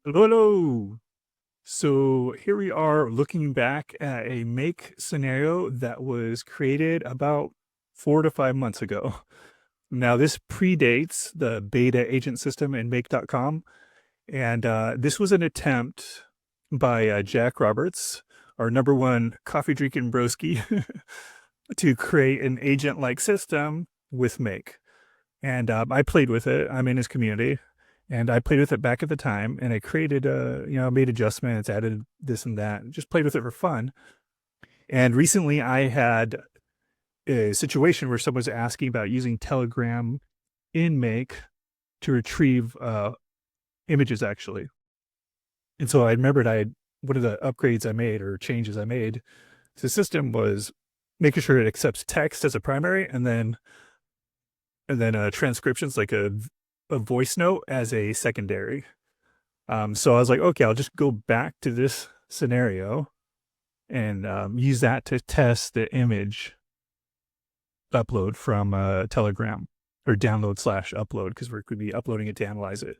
Hello, hello. So here we are looking back at a make scenario that was created about 4 to 5 months ago. Now, this predates the beta agent system in make.com. And this was an attempt by Jack Roberts, our number one coffee drinking broski, to create an agent like system with make. And I played with it. I'm in his community, and I played with it back at the time. And I created, made adjustments, added this and that, and just played with it for fun. And recently, I had a situation where someone was asking about using Telegram in Make to retrieve images, actually. And so I remembered one of the upgrades I made or changes I made to the system was making sure it accepts text as a primary, and then transcriptions like a voice note as a secondary. So I was like, okay, I'll just go back to this scenario and use that to test the image upload from Telegram, or download/upload, because we could be uploading it to analyze it.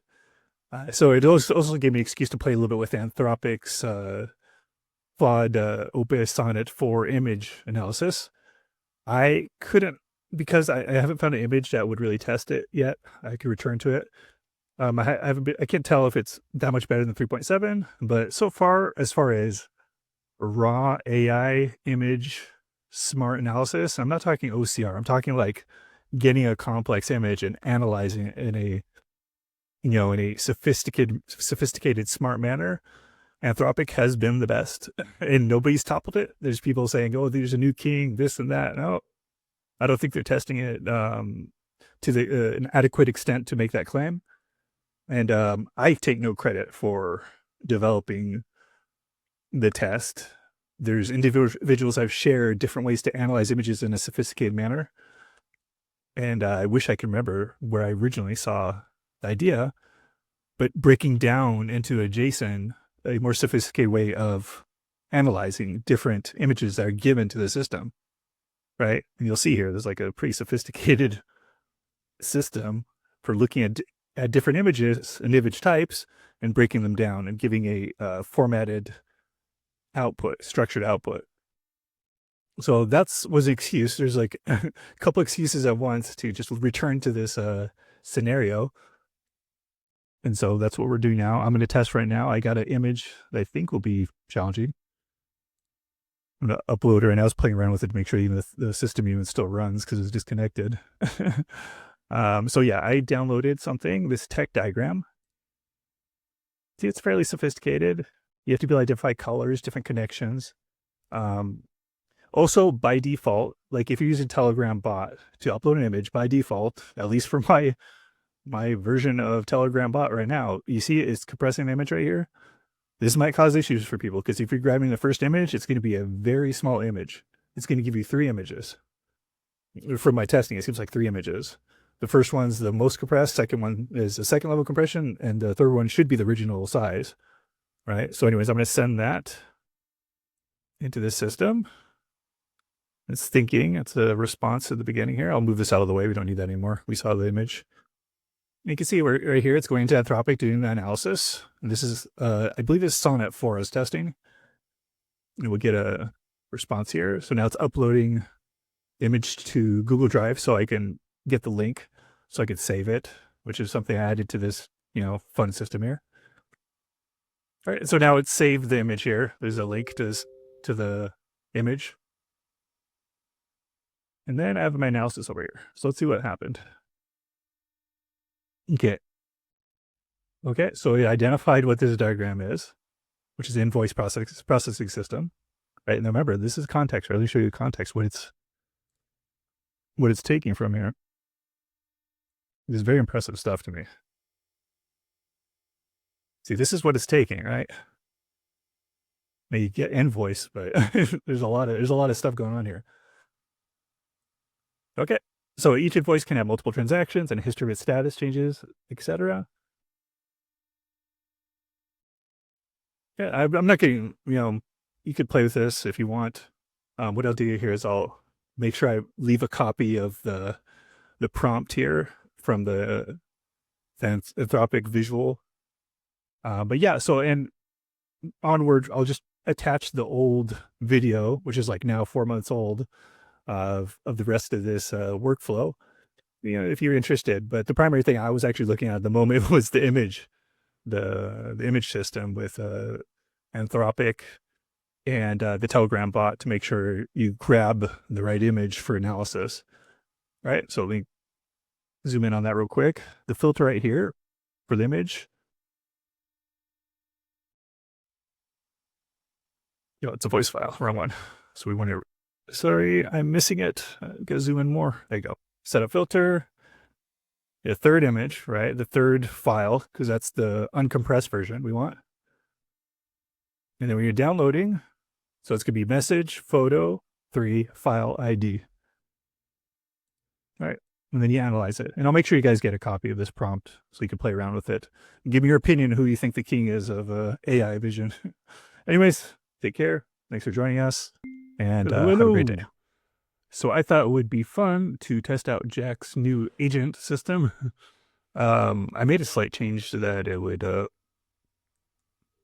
So it also gave me an excuse to play a little bit with Anthropic's Claude Opus Sonnet for image analysis. I couldn't, because I haven't found an image that would really test it yet. I could return to it. I can't tell if it's that much better than 3.7, but so far, as far as raw AI image smart analysis, I'm not talking OCR. I'm talking like getting a complex image and analyzing it in a sophisticated smart manner. Anthropic has been the best, and nobody's toppled it. There's people saying, "Oh, there's a new king, this and that." No, I don't think they're testing it to an adequate extent to make that claim. And I take no credit for developing the test. There's individuals I've shared different ways to analyze images in a sophisticated manner. And I wish I could remember where I originally saw the idea, but breaking down into a JSON, a more sophisticated way of analyzing different images that are given to the system, right? And you'll see here, there's like a pretty sophisticated system for looking at different images and image types and breaking them down and giving a formatted output, structured output. So that's was an excuse. There's like a couple excuses at once to just return to this scenario. And so that's what we're doing now. I'm going to test right now. I got an image that I think will be challenging. I'm going to upload her, and I was playing around with it to make sure even the system even still runs because it's disconnected. So yeah, I downloaded something, this tech diagram. See, it's fairly sophisticated. You have to be able to identify colors, different connections. Also, by default, like if you're using Telegram bot to upload an image, by default, at least for my version of Telegram bot right now, you see it's compressing the image right here. This might cause issues for people because if you're grabbing the first image, it's going to be a very small image. It's going to give you 3 images. From my testing, it seems like 3 images. The first one's the most compressed, second one is a second level compression, and the third one should be the original size, right? So anyways, I'm going to send that into this system. It's thinking, it's a response at the beginning here. I'll move this out of the way. We don't need that anymore. We saw the image. You can see right here, it's going to Anthropic doing the analysis. And this is, I believe it's Sonnet 4 is testing. And we'll get a response here. So now it's uploading image to Google Drive so I can get the link so I could save it, which is something I added to this, fun system here. All right, so now it's saved the image here. There's a link to the image. And then I have my analysis over here. So let's see what happened. Okay, so it identified what this diagram is, which is invoice processing system. Right, and remember, this is context. Right? Let me show you the context, what it's taking from here. This is very impressive stuff to me. See, this is what it's taking, right? Now you get invoice, but there's a lot of stuff going on here. Okay, so each invoice can have multiple transactions and a history of its status changes, etc. Yeah, I'm not getting, you could play with this if you want. What I'll do here is I'll make sure I leave a copy of the prompt here from the Anthropic visual But yeah, so and onward, I'll just attach the old video, which is like now 4 months old, of the rest of this workflow. If you're interested. But the primary thing I was actually looking at the moment was the image, the image system with Anthropic and the Telegram bot to make sure you grab the right image for analysis. Right. So let me zoom in on that real quick. The filter right here for the image. It's a voice file, wrong one. So we want to, sorry, I'm missing it. Gotta zoom in more. There you go. Set up filter. The third image, right? The third file, because that's the uncompressed version we want. And then when you're downloading, so it's going to be message, photo, 3, file ID. All right. And then you analyze it. And I'll make sure you guys get a copy of this prompt so you can play around with it. Give me your opinion who you think the king is of AI vision. Anyways, take care. Thanks for joining us. And have a great day. So I thought it would be fun to test out Jack's new agent system. I made a slight change so that it would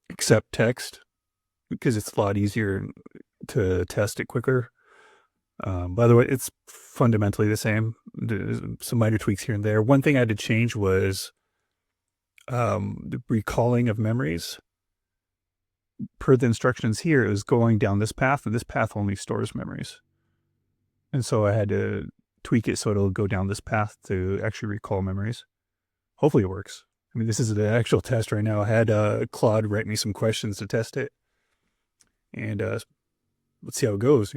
accept text because it's a lot easier to test it quicker. By the way, it's fundamentally the same. There's some minor tweaks here and there. One thing I had to change was the recalling of memories. Per the instructions here, it was going down this path, and this path only stores memories. And so I had to tweak it so it'll go down this path to actually recall memories. Hopefully it works. I mean, this is the actual test right now. I had Claude write me some questions to test it. And let's see how it goes,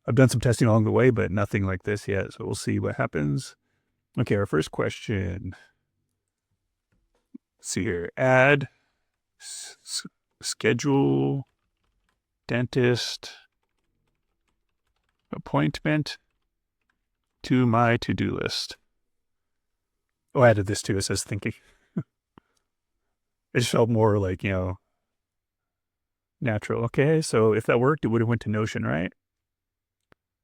I've done some testing along the way, but nothing like this yet. So we'll see what happens. Okay, our first question. Let's see here. Add schedule dentist appointment to my to-do list. Oh, I added this too. It says thinking. It just felt more like, natural. Okay, so if that worked, it would have went to Notion, right?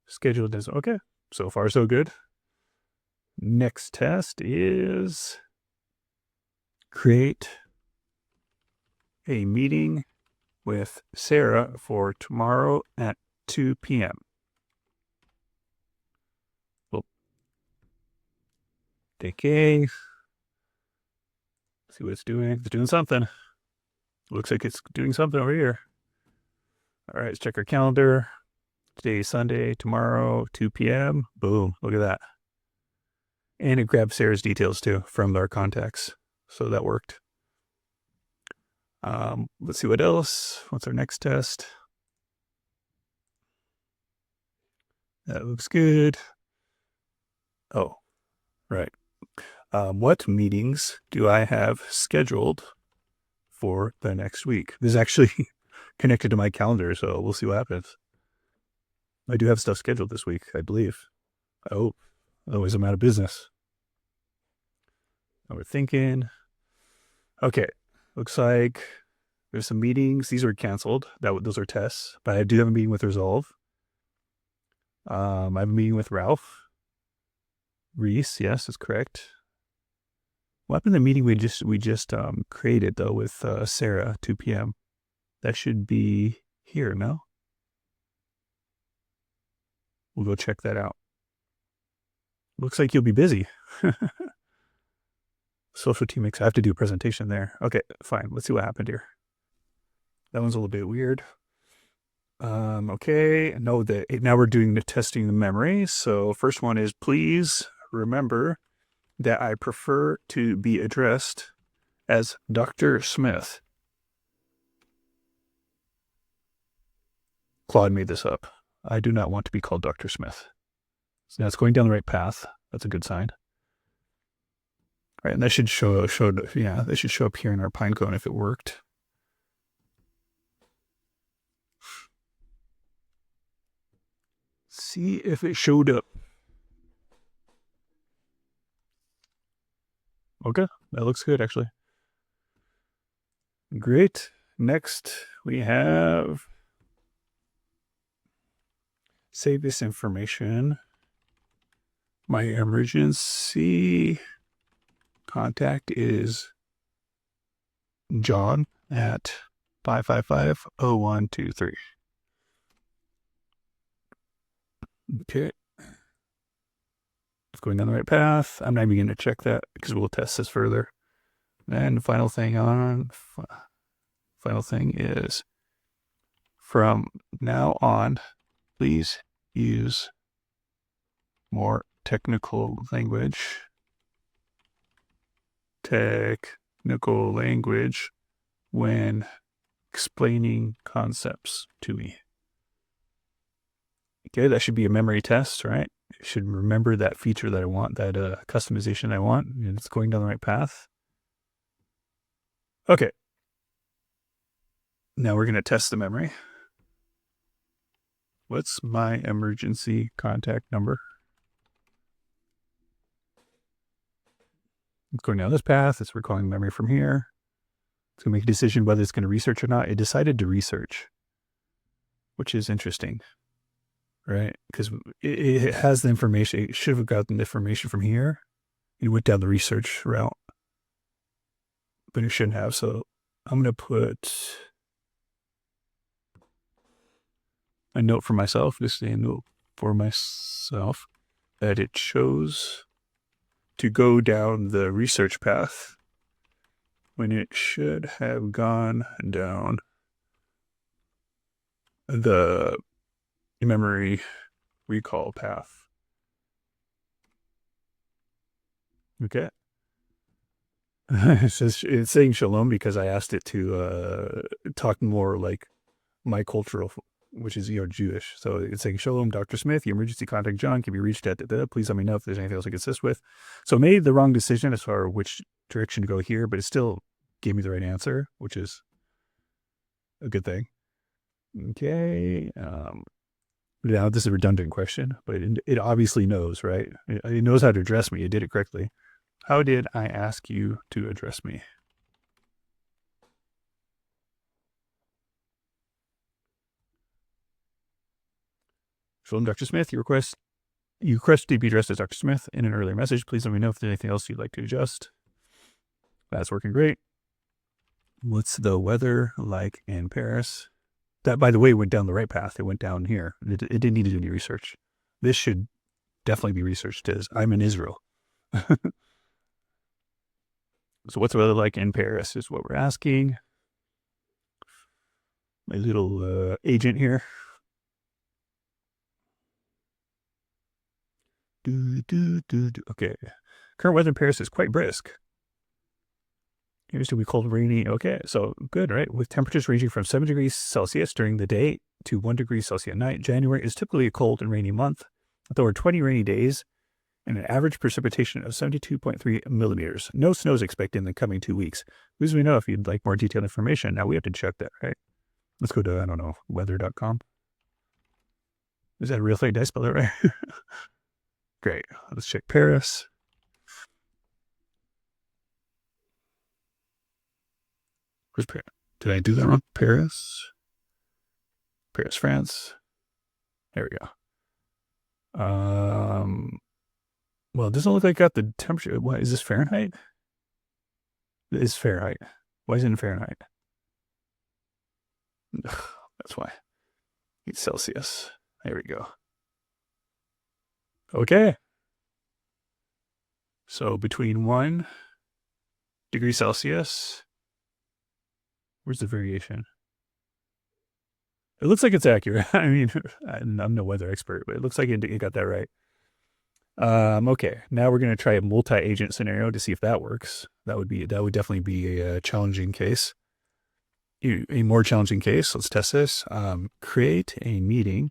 Schedule does. Okay, so far so good. Next test is create a meeting with Sarah for tomorrow at 2 p.m. Okay. See what it's doing. It's doing something. Looks like it's doing something over here. All right, let's check our calendar. Today is Sunday, tomorrow, 2 p.m. Boom, look at that. And it grabbed Sarah's details too from our contacts. So that worked. Let's see what else. What's our next test? That looks good. Oh, right. What meetings do I have scheduled for the next week? This is actually connected to my calendar, so we'll see what happens. I do have stuff scheduled this week, I believe. I hope. Otherwise, I'm out of business. Now we're thinking. Okay, looks like there's some meetings. These are canceled. Those are tests, but I do have a meeting with Resolve. I have a meeting with Ralph Reese. Yes, that's correct. What happened to the meeting we just created though with Sarah 2 p.m. That should be here, no? We'll go check that out. Looks like you'll be busy. Social teammates. I have to do a presentation there. Okay, fine. Let's see what happened here. That one's a little bit weird. Okay. No, now we're doing the testing the memory. So first one is please remember that I prefer to be addressed as Dr. Smith. Claude made this up. I do not want to be called Dr. Smith. So now it's going down the right path. That's a good sign. All right, and that should show that should show up here in our Pinecone if it worked. See if it showed up. Okay, that looks good actually. Great. Next we have save this information. My emergency contact is John at 555-0123. Okay. It's going down the right path. I'm not even going to check that because we'll test this further. And the final thing is, from now on, please use more technical language when explaining concepts to me. Okay, that should be a memory test, right? You should remember that feature that I want, that customization I want, and it's going down the right path. Okay. Now we're going to test the memory. What's my emergency contact number? It's going down this path. It's recalling memory from here. It's going to make a decision whether it's going to research or not. It decided to research, which is interesting, right? Because it has the information. It should have gotten the information from here. It went down the research route, but it shouldn't have. So I'm going to put a note for myself, just a note for myself, that it chose to go down the research path when it should have gone down the memory recall path. Okay. It's saying shalom because I asked it to talk more like my cultural, which is Jewish. So it's saying, shalom, Dr. Smith, your emergency contact John can be reached at please let me know if there's anything else I can assist with. So I made the wrong decision as far as which direction to go here, but it still gave me the right answer, which is a good thing. Okay. Now this is a redundant question, but it obviously knows, right? It knows how to address me. It did it correctly. How did I ask you to address me? Shalom, Dr. Smith, you request to be addressed as Dr. Smith in an earlier message. Please let me know if there's anything else you'd like to adjust. That's working great. What's the weather like in Paris? That, by the way, went down the right path. It went down here. It didn't need to do any research. This should definitely be researched as I'm in Israel. So what's the weather like in Paris is what we're asking. My little agent here. Okay. Current weather in Paris is quite brisk. Here's to be cold and rainy. Okay, so good, right? With temperatures ranging from 7 degrees Celsius during the day to 1 degree Celsius at night. January is typically a cold and rainy month. There were 20 rainy days and an average precipitation of 72.3 millimeters. No snow is expected in the coming 2 weeks. Please let me know if you'd like more detailed information. Now we have to check that, right? Let's go to, I don't know, weather.com. Is that a real thing? Did I spell it right? Great. Let's check Paris. Where's Paris? Did I do that wrong? Paris, France. There we go. Well, it doesn't look like I got the temperature. What is this, Fahrenheit? It is Fahrenheit. Why is it in Fahrenheit? That's why. It's Celsius. There we go. Okay. So between 1 degree Celsius. Where's the variation? It looks like it's accurate. I mean, I'm no weather expert, but it looks like it got that right. Okay, now we're going to try a multi-agent scenario to see if that works. That would definitely be a challenging case. A more challenging case. Let's test this. Create a meeting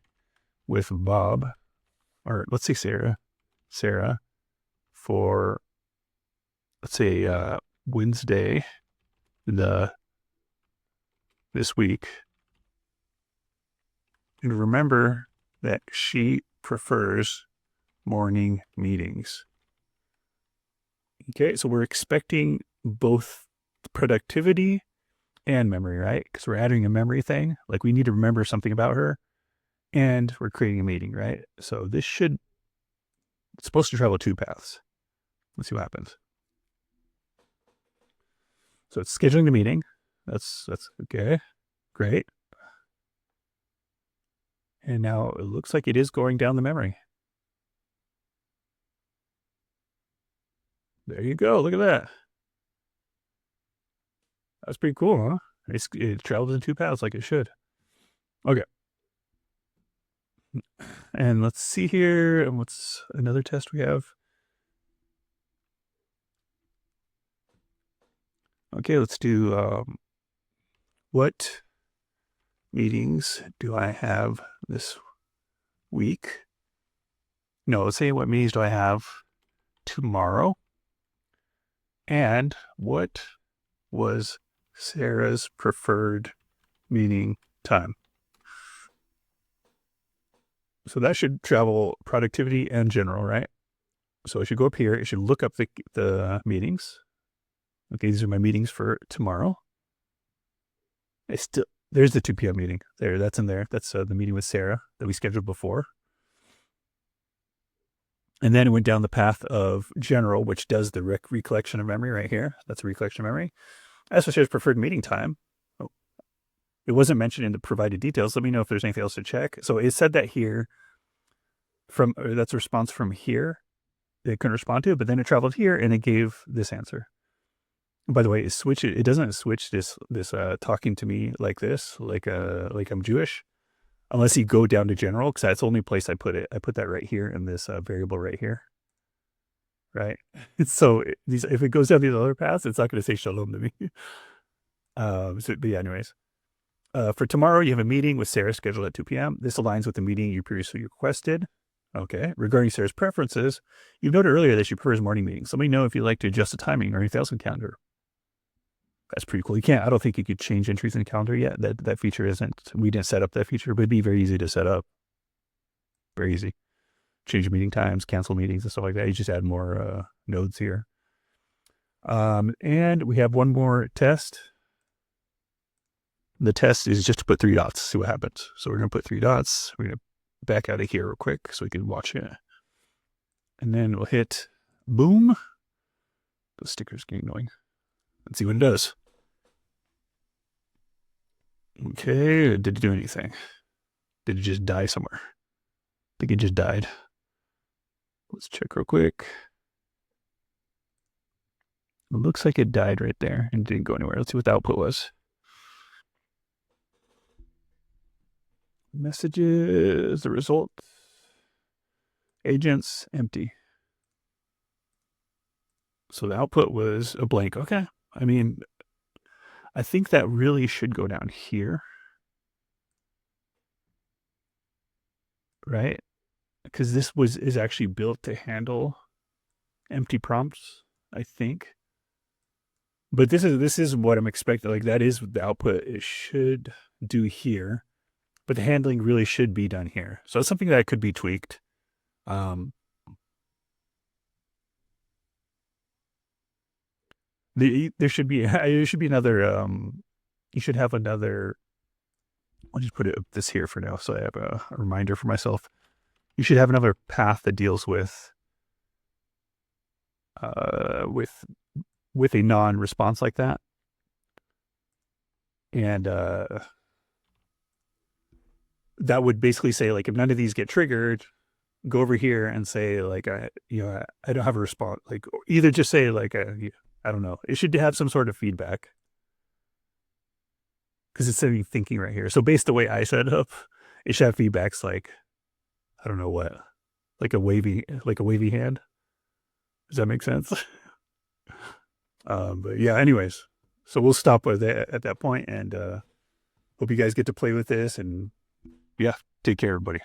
with Bob, or let's say Sarah, for, let's say, Wednesday, this week. And remember that she prefers morning meetings. Okay, so we're expecting both productivity and memory, right? Because we're adding a memory thing. Like we need to remember something about her. And we're creating a meeting, right? So this it's supposed to travel 2 paths. Let's see what happens. So it's scheduling the meeting. That's okay. Great. And now it looks like it is going down the memory. There you go. Look at that. That's pretty cool, huh? It travels in two paths like it should. Okay. And let's see here. And what's another test we have? Okay, let's do what meetings do I have this week? No, let's say what meetings do I have tomorrow? And what was Sarah's preferred meeting time? So that should travel productivity and general, right? So I should go up here. It should look up the meetings. Okay, these are my meetings for tomorrow. There's the 2 p.m. meeting. That's in there. That's the meeting with Sarah that we scheduled before. And then it went down the path of general, which does the recollection of memory right here. That's a recollection of memory. As for Sarah's preferred meeting time, it wasn't mentioned in the provided details. Let me know if there's anything else to check. So it said that here, that's a response from here. It couldn't respond to it, but then it traveled here and it gave this answer. By the way, it doesn't switch this talking to me like this, like I'm Jewish, unless you go down to general, because that's the only place I put it. I put that right here in this variable right here. Right. So if it goes down these other paths, it's not going to say shalom to me. But yeah, anyways, for tomorrow, you have a meeting with Sarah scheduled at 2 p.m. This aligns with the meeting you previously requested. Okay. Regarding Sarah's preferences, you've noted earlier that she prefers morning meetings. Let me know if you'd like to adjust the timing or anything else in calendar. That's pretty cool. I don't think you could change entries in the calendar yet. That feature we didn't set up that feature, but it'd be very easy to set up. Very easy. Change meeting times, cancel meetings and stuff like that. You just add more nodes here. And we have one more test. The test is just to put 3 dots, see what happens. So we're going to put 3 dots. We're going to back out of here real quick so we can watch it. And then we'll hit boom. The sticker's getting annoying. Let's see what it does. Okay, did it do anything? Did it just die somewhere? I think it just died. Let's check real quick. It looks like it died right there and didn't go anywhere. Let's see what the output was. Messages, the result. Agents, empty. So the output was a blank. Okay. I mean, I think that really should go down here. Right? Because this is actually built to handle empty prompts, I think. But this is what I'm expecting. Like that is the output it should do here. But the handling really should be done here. So it's something that could be tweaked. There should be another you should have another. I'll just put this here for now so I have a reminder for myself. You should have another path that deals with a non-response like that. And that would basically say, like, if none of these get triggered, go over here and say, like, I don't have a response. Like, either just say, like, I don't know. It should have some sort of feedback. Because it's sitting thinking right here. So based the way I set it up, it should have feedbacks like, I don't know what, like a wavy hand. Does that make sense? But yeah, anyways, so we'll stop with that at that point, and hope you guys get to play with this, and yeah, take care, everybody.